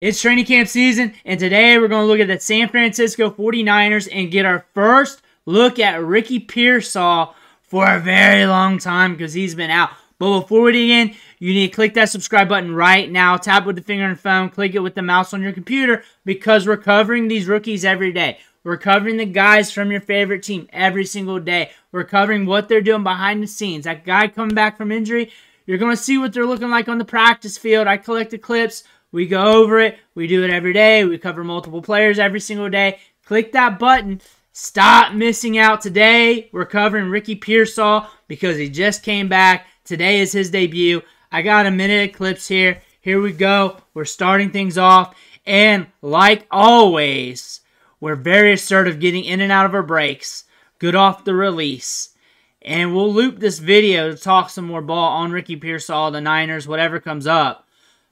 It's training camp season, and today we're going to look at the San Francisco 49ers and get our first look at Ricky Pearsall for a very long time because he's been out. But before we begin, you need to click that subscribe button right now. Tap it with the finger on your phone. Click it with the mouse on your computer because we're covering these rookies every day. We're covering the guys from your favorite team every single day. We're covering what they're doing behind the scenes. That guy coming back from injury, you're going to see what they're looking like on the practice field. I collect the clips. We go over it. We do it every day. We cover multiple players every single day. Click that button. Stop missing out today. We're covering Ricky Pearsall because he just came back. Today is his debut. I got a minute of clips here. Here we go. We're starting things off. And like always, we're very assertive getting in and out of our breaks. Good off the release. And we'll loop this video to talk some more ball on Ricky Pearsall, the Niners, whatever comes up.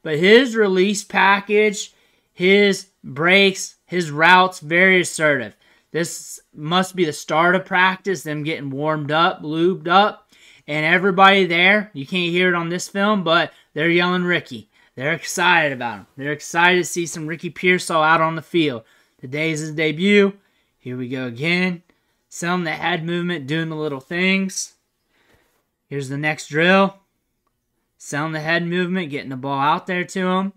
But his release package, his breaks, his routes, very assertive. This must be the start of practice, them getting warmed up, lubed up. And everybody there, you can't hear it on this film, but they're yelling Ricky. They're excited about him. They're excited to see some Ricky Pearsall out on the field. Today's his debut. Here we go again. Some the head movement, doing the little things. Here's the next drill. Selling the head movement, getting the ball out there to him.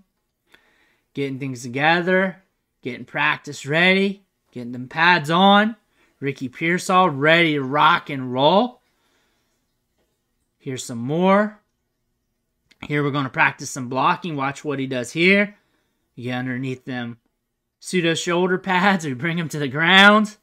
Getting things together. Getting practice ready. Getting them pads on. Ricky Pearsall ready to rock and roll. Here's some more. Here we're going to practice some blocking. Watch what he does here. You get underneath them pseudo shoulder pads. We bring him to the ground.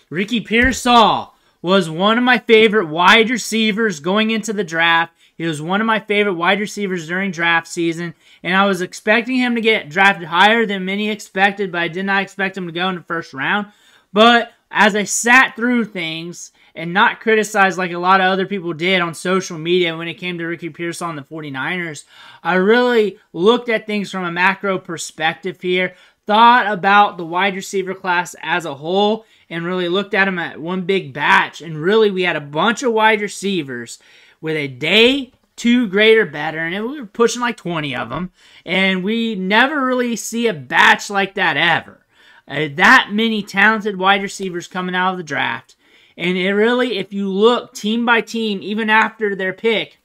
Ricky Pearsall was one of my favorite wide receivers going into the draft. He was one of my favorite wide receivers during draft season, and I was expecting him to get drafted higher than many expected, but I did not expect him to go in the first round. But as I sat through things and not criticized like a lot of other people did on social media when it came to Ricky Pearsall and the 49ers, I really looked at things from a macro perspective here, thought about the wide receiver class as a whole, and really looked at them at one big batch. And really, we had a bunch of wide receivers with a day 2 grade or better, and we were pushing like 20 of them. And we never really see a batch like that ever. That many talented wide receivers coming out of the draft. And it really, if you look team by team, even after their pick,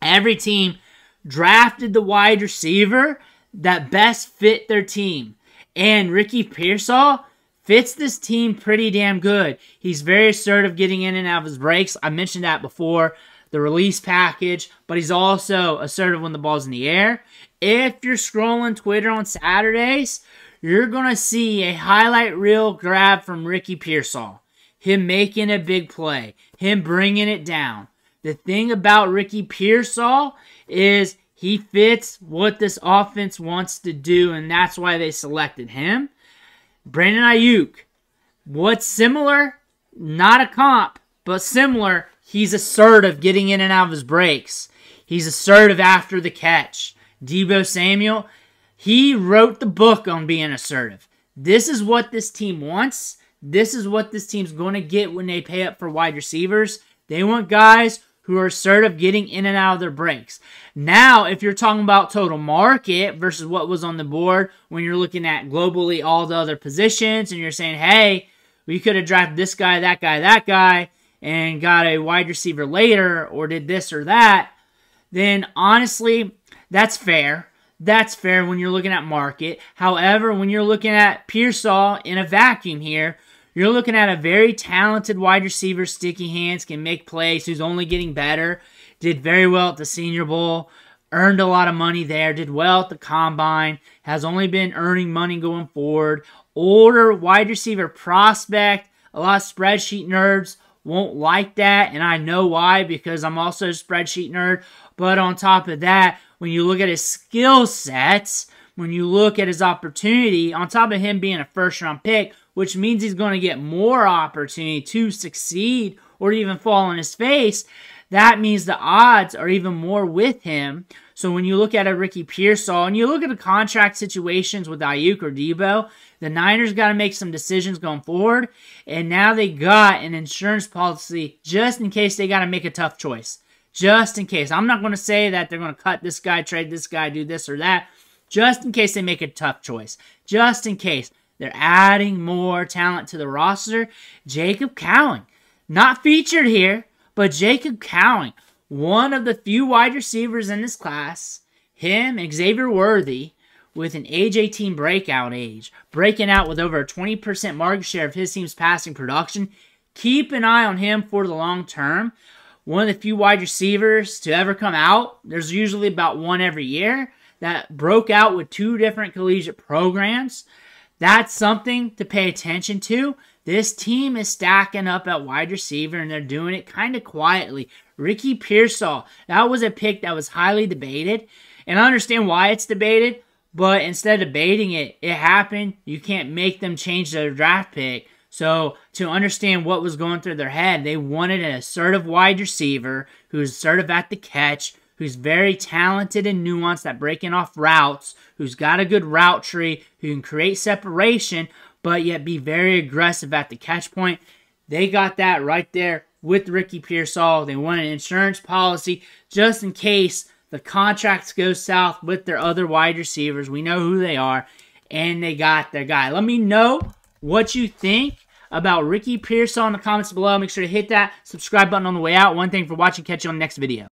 every team drafted the wide receiver that best fit their team. And Ricky Pearsall fits this team pretty damn good. He's very assertive getting in and out of his breaks. I mentioned that before, the release package, but he's also assertive when the ball's in the air. If you're scrolling Twitter on Saturdays, you're going to see a highlight reel grab from Ricky Pearsall. Him making a big play. Him bringing it down. The thing about Ricky Pearsall is he fits what this offense wants to do, and that's why they selected him. Brandon Ayuk, what's similar? Not a comp, but similar. He's assertive getting in and out of his breaks. He's assertive after the catch. Deebo Samuel, he wrote the book on being assertive. This is what this team wants. This is what this team's going to get when they pay up for wide receivers. They want guys who are assertive getting in and out of their breaks. Now, if you're talking about total market versus what was on the board, when you're looking at globally all the other positions, and you're saying, hey, we could have drafted this guy, that guy, and got a wide receiver later, or did this or that, then honestly, that's fair. That's fair when you're looking at market. However, when you're looking at Pearsall in a vacuum here, you're looking at a very talented wide receiver, sticky hands, can make plays, who's only getting better, did very well at the Senior Bowl, earned a lot of money there, did well at the Combine, has only been earning money going forward, older wide receiver prospect. A lot of spreadsheet nerds won't like that, and I know why, because I'm also a spreadsheet nerd. But on top of that, when you look at his skill sets, when you look at his opportunity, on top of him being a first-round pick, which means he's going to get more opportunity to succeed or even fall on his face, that means the odds are even more with him. So when you look at a Ricky Pearsall, and you look at the contract situations with Ayuk or Deebo, the Niners got to make some decisions going forward, and now they got an insurance policy just in case they got to make a tough choice. Just in case. I'm not going to say that they're going to cut this guy, trade this guy, do this or that. just in case they make a tough choice. Just in case. They're adding more talent to the roster. Jacob Cowing. Not featured here, but Jacob Cowing. One of the few wide receivers in this class. Him and Xavier Worthy with an age 18 breakout age. Breaking out with over a 20% market share of his team's passing production. Keep an eye on him for the long term. One of the few wide receivers to ever come out. There's usually about one every year that broke out with 2 different collegiate programs. That's something to pay attention to. This team is stacking up at wide receiver, and they're doing it kind of quietly. Ricky Pearsall, that was a pick that was highly debated. And I understand why it's debated, but instead of debating it, it happened. You can't make them change their draft pick. So to understand what was going through their head, they wanted an assertive wide receiver who's assertive at the catch, who's very talented and nuanced at breaking off routes, who's got a good route tree, who can create separation, but yet be very aggressive at the catch point. They got that right there with Ricky Pearsall. They want an insurance policy just in case the contracts go south with their other wide receivers. We know who they are, and they got their guy. Let me know what you think about Ricky Pearsall in the comments below. Make sure to hit that subscribe button on the way out. One thing for watching. Catch you on the next video.